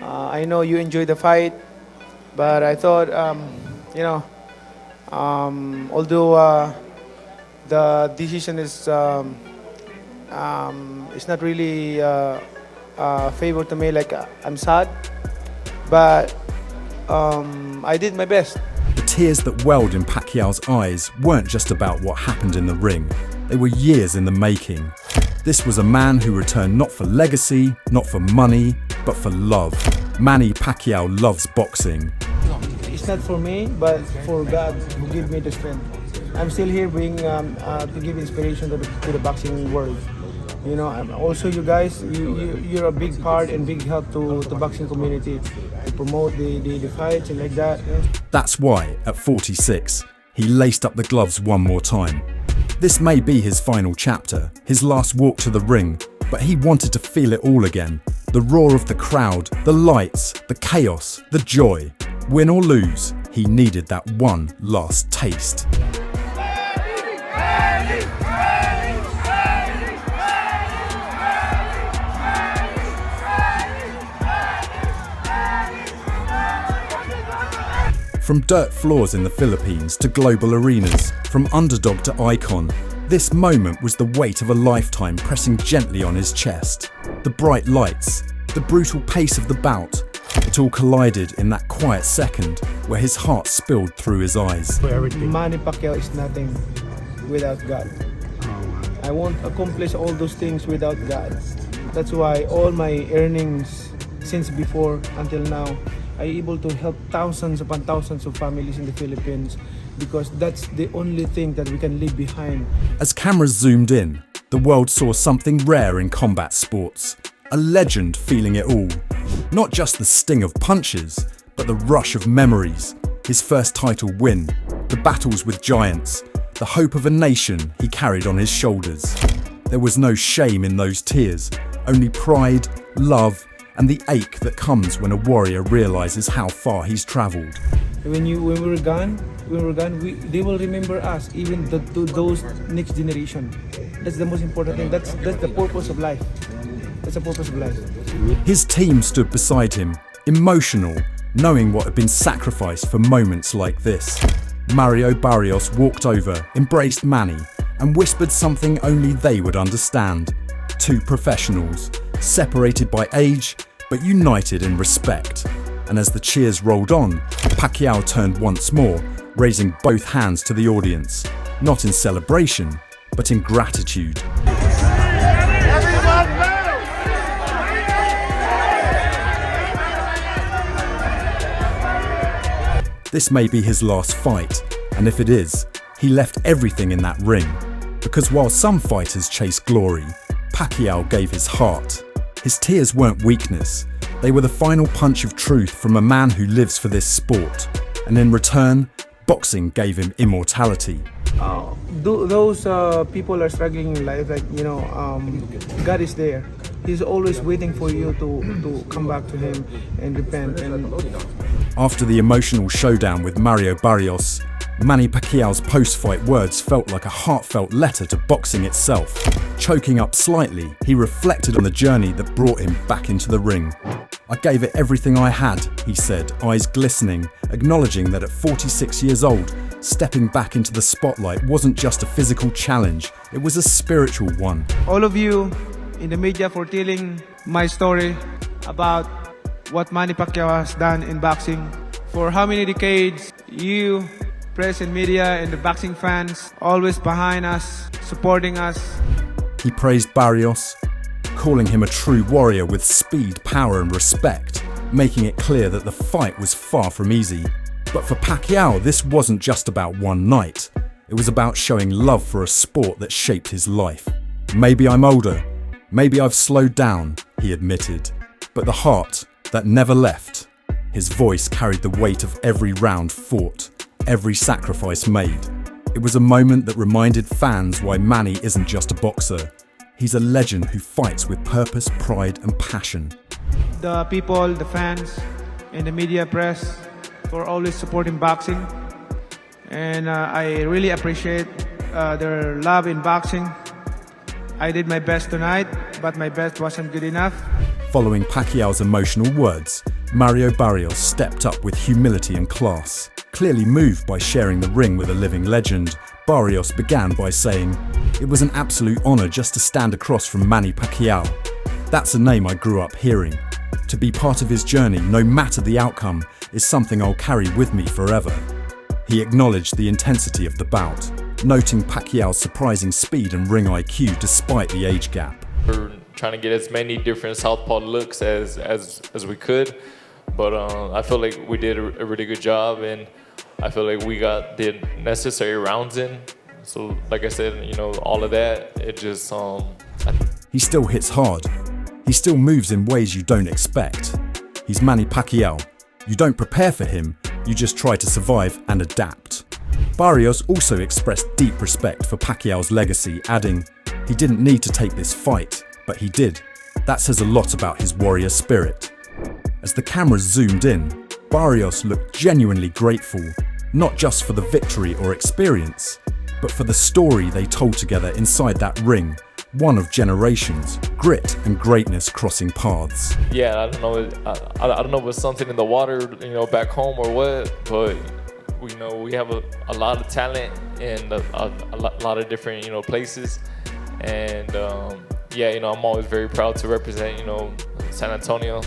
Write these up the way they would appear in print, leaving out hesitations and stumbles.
I know you enjoyed the fight, but I thought, although the decision is not really favor to me, like I'm sad, but I did my best. The tears that welled in Pacquiao's eyes weren't just about what happened in the ring. They were years in the making. This was a man who returned not for legacy, not for money, but for love. Manny Pacquiao loves boxing. It's not for me, but for God who gave me the strength. I'm still here to give inspiration to the boxing world. You know, also you guys, you're a big part and big help to the boxing community to promote the fights and like that. That's why, at 46, he laced up the gloves one more time. This may be his final chapter, his last walk to the ring, but he wanted to feel it all again. The roar of the crowd, the lights, the chaos, the joy. Win or lose, he needed that one last taste. From dirt floors in the Philippines to global arenas, from underdog to icon, this moment was the weight of a lifetime pressing gently on his chest. The bright lights, the brutal pace of the bout, it all collided in that quiet second where his heart spilled through his eyes. Manny Pacquiao is nothing without God. I won't accomplish all those things without God. That's why all my earnings since before until now, I'm able to help thousands upon thousands of families in the Philippines because that's the only thing that we can leave behind. As cameras zoomed in, the world saw something rare in combat sports. A legend feeling it all. Not just the sting of punches, but the rush of memories. His first title win, the battles with giants, the hope of a nation he carried on his shoulders. There was no shame in those tears, only pride, love, and the ache that comes when a warrior realizes how far he's traveled. When we're gone, they will remember us, even to those next generation. That's the most important thing. That's the purpose of life. That's the purpose of life. His team stood beside him, emotional, knowing what had been sacrificed for moments like this. Mario Barrios walked over, embraced Manny, and whispered something only they would understand. Two professionals, separated by age, but united in respect. And as the cheers rolled on, Pacquiao turned once more, raising both hands to the audience, not in celebration, but in gratitude. This may be his last fight, and if it is, he left everything in that ring. Because while some fighters chase glory, Pacquiao gave his heart. His tears weren't weakness, they were the final punch of truth from a man who lives for this sport. And in return, boxing gave him immortality. Those people are struggling in life, God is there. He's always waiting for you to come back to him and repent. After the emotional showdown with Mario Barrios, Manny Pacquiao's post-fight words felt like a heartfelt letter to boxing itself. Choking up slightly, he reflected on the journey that brought him back into the ring. "I gave it everything I had," he said, eyes glistening, acknowledging that at 46 years old, stepping back into the spotlight wasn't just a physical challenge, it was a spiritual one. All of you in the media for telling my story about what Manny Pacquiao has done in boxing. For how many decades, you, press and media and the boxing fans, always behind us, supporting us. He praised Barrios, calling him a true warrior with speed, power and respect, making it clear that the fight was far from easy. But for Pacquiao, this wasn't just about one night. It was about showing love for a sport that shaped his life. "Maybe I'm older, maybe I've slowed down," he admitted. But the heart that never left. His voice carried the weight of every round fought, every sacrifice made. It was a moment that reminded fans why Manny isn't just a boxer. He's a legend who fights with purpose, pride and passion. The people, the fans, and the media press for always supporting boxing. And I really appreciate their love in boxing. I did my best tonight, but my best wasn't good enough. Following Pacquiao's emotional words, Mario Barrios stepped up with humility and class. Clearly moved by sharing the ring with a living legend, Barrios began by saying, "It was an absolute honour just to stand across from Manny Pacquiao. That's a name I grew up hearing. To be part of his journey, no matter the outcome, is something I'll carry with me forever." He acknowledged the intensity of the bout, noting Pacquiao's surprising speed and ring IQ despite the age gap. We're trying to get as many different southpaw looks as we could, but I feel like we did a really good job, and I feel like we got the necessary rounds in. So like I said, you know, all of that, it just... He still hits hard. He still moves in ways you don't expect. He's Manny Pacquiao. You don't prepare for him, you just try to survive and adapt. Barrios also expressed deep respect for Pacquiao's legacy, adding, "He didn't need to take this fight, but he did. That says a lot about his warrior spirit." As the cameras zoomed in, Barrios looked genuinely grateful, not just for the victory or experience, but for the story they told together inside that ring, one of generations, grit and greatness crossing paths. Yeah, I don't know if it's something in the water, you know, back home or what, but we know we have a lot of talent in a lot of different, you know, places, and yeah, you know, I'm always very proud to represent, you know, San Antonio.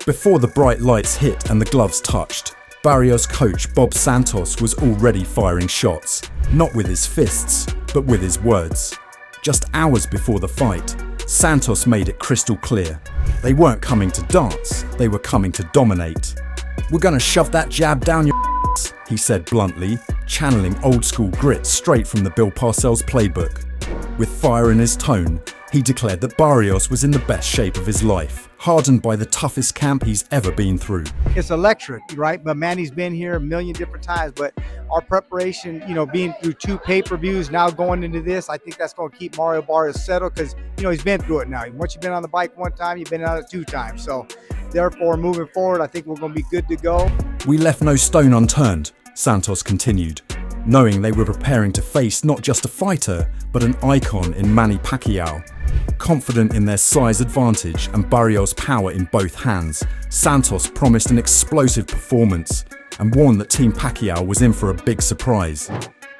Before the bright lights hit and the gloves touched, Barrios' coach Bob Santos was already firing shots, not with his fists, but with his words. Just hours before the fight, Santos made it crystal clear. They weren't coming to dance, they were coming to dominate. "We're gonna shove that jab down your ass," he said bluntly, channeling old school grit straight from the Bill Parcells playbook. With fire in his tone, he declared that Barrios was in the best shape of his life, hardened by the toughest camp he's ever been through. It's electric, right? But Manny's been here a million different times, but our preparation, you know, being through 2 pay-per-views, now going into this, I think that's going to keep Mario Barrios settled because, you know, he's been through it now. Once you've been on the bike 1 time, you've been on it 2 times. So therefore, moving forward, I think we're going to be good to go. "We left no stone unturned," Santos continued, knowing they were preparing to face not just a fighter, but an icon in Manny Pacquiao. Confident in their size advantage and Barrios' power in both hands, Santos promised an explosive performance and warned that Team Pacquiao was in for a big surprise.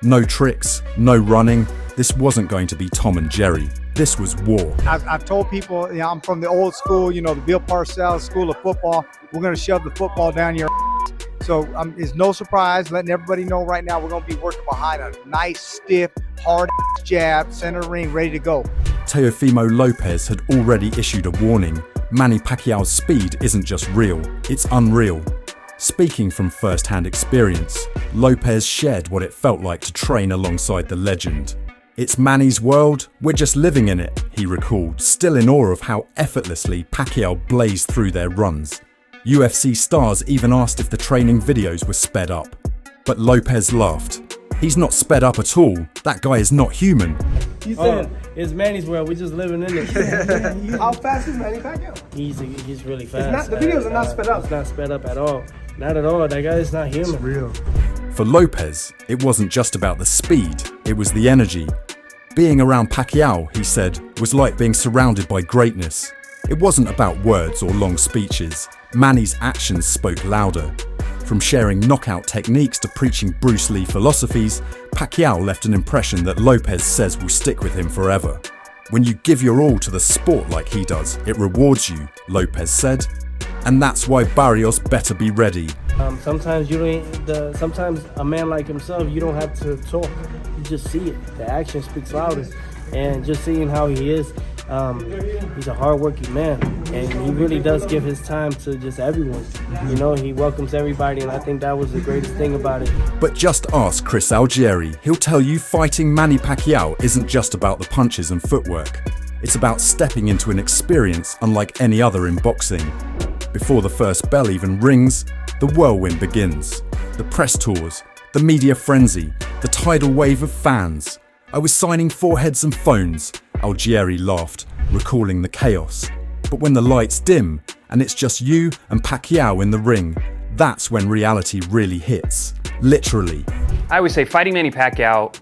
No tricks, no running. This wasn't going to be Tom and Jerry. This was war. I've told people, you know, I'm from the old school, you know, the Bill Parcells school of football. We're going to shove the football down your ass. So it's no surprise, letting everybody know right now we're going to be working behind a nice, stiff, hard jab, center ring, ready to go. Teofimo Lopez had already issued a warning. Manny Pacquiao's speed isn't just real, it's unreal. Speaking from first-hand experience, Lopez shared what it felt like to train alongside the legend. "It's Manny's world, we're just living in it," he recalled, still in awe of how effortlessly Pacquiao blazed through their runs. UFC stars even asked if the training videos were sped up. But Lopez laughed. "He's not sped up at all. That guy is not human." He said, "It's Manny's world. We're just living in it." How fast is Manny Pacquiao? He's really fast. The videos are not sped up. It's not sped up at all. Not at all. That guy is not human. It's real. For Lopez, it wasn't just about the speed, it was the energy. Being around Pacquiao, he said, was like being surrounded by greatness. It wasn't about words or long speeches. Manny's actions spoke louder. From sharing knockout techniques to preaching Bruce Lee philosophies, Pacquiao left an impression that Lopez says will stick with him forever. "When you give your all to the sport like he does, it rewards you," Lopez said. And that's why Barrios better be ready. Sometimes sometimes a man like himself, you don't have to talk. You just see it. The action speaks louder. And just seeing how he is, he's a hardworking man, and he really does give his time to just everyone. You know, he welcomes everybody, and I think that was the greatest thing about it. But just ask Chris Algieri. He'll tell you fighting Manny Pacquiao isn't just about the punches and footwork. It's about stepping into an experience unlike any other in boxing. Before the first bell even rings, the whirlwind begins. The press tours, the media frenzy, the tidal wave of fans. "I was signing foreheads and phones," Algieri laughed, recalling the chaos. But when the lights dim and it's just you and Pacquiao in the ring, that's when reality really hits. Literally. I always say fighting Manny Pacquiao,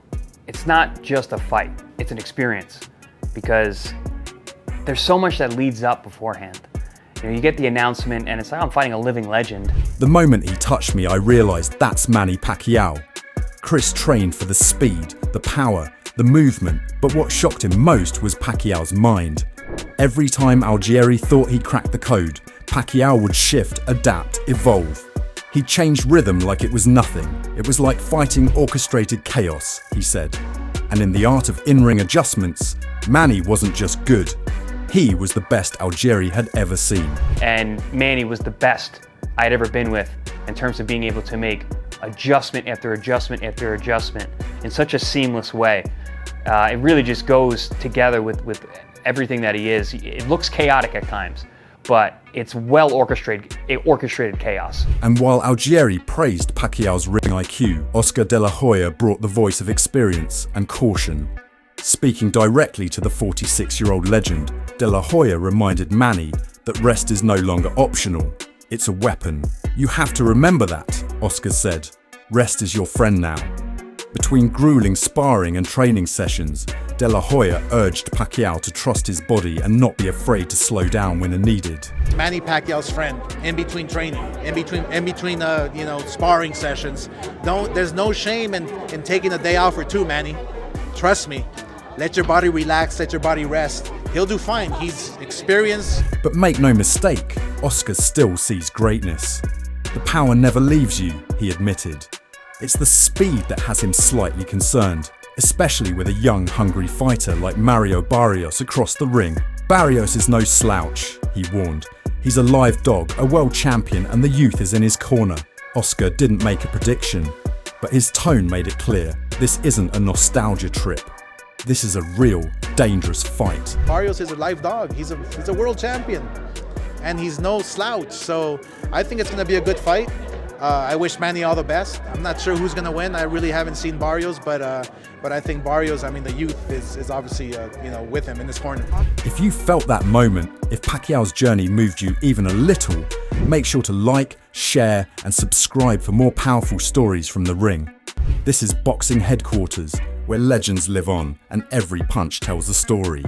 it's not just a fight, it's an experience, because there's so much that leads up beforehand. You get the announcement and it's like, I'm fighting a living legend. The moment he touched me, I realised that's Manny Pacquiao. Chris trained for the speed, the power, the movement, but what shocked him most was Pacquiao's mind. Every time Algieri thought he cracked the code, Pacquiao would shift, adapt, evolve. He changed rhythm like it was nothing. It was like fighting orchestrated chaos, he said. And in the art of in-ring adjustments, Manny wasn't just good. He was the best Algieri had ever seen. And Manny was the best I had ever been with in terms of being able to make adjustment after adjustment after adjustment in such a seamless way. It really just goes together with everything that he is. It looks chaotic at times, but it's well orchestrated chaos. And while Algieri praised Pacquiao's ring IQ, Oscar De La Hoya brought the voice of experience and caution. Speaking directly to the 46-year-old legend, De La Hoya reminded Manny that rest is no longer optional, it's a weapon. You have to remember that, Oscar said. Rest is your friend now. Between grueling sparring and training sessions, De La Hoya urged Pacquiao to trust his body and not be afraid to slow down when needed. Manny Pacquiao's friend in between training, in between sparring sessions. There's no shame in taking a day off or two, Manny. Trust me. Let your body relax, let your body rest. He'll do fine. He's experienced. But make no mistake, Oscar still sees greatness. The power never leaves you, he admitted. It's the speed that has him slightly concerned, especially with a young, hungry fighter like Mario Barrios across the ring. Barrios is no slouch, he warned. He's a live dog, a world champion, and the youth is in his corner. Oscar didn't make a prediction, but his tone made it clear. This isn't a nostalgia trip. This is a real, dangerous fight. Barrios is a live dog. He's a world champion, and he's no slouch. So I think it's going to be a good fight. I wish Manny all the best. I'm not sure who's going to win. I really haven't seen Barrios, but I think Barrios, the youth is obviously with him in this corner. If you felt that moment, if Pacquiao's journey moved you even a little, make sure to like, share, and subscribe for more powerful stories from the ring. This is Boxing Headquarters, where legends live on and every punch tells a story.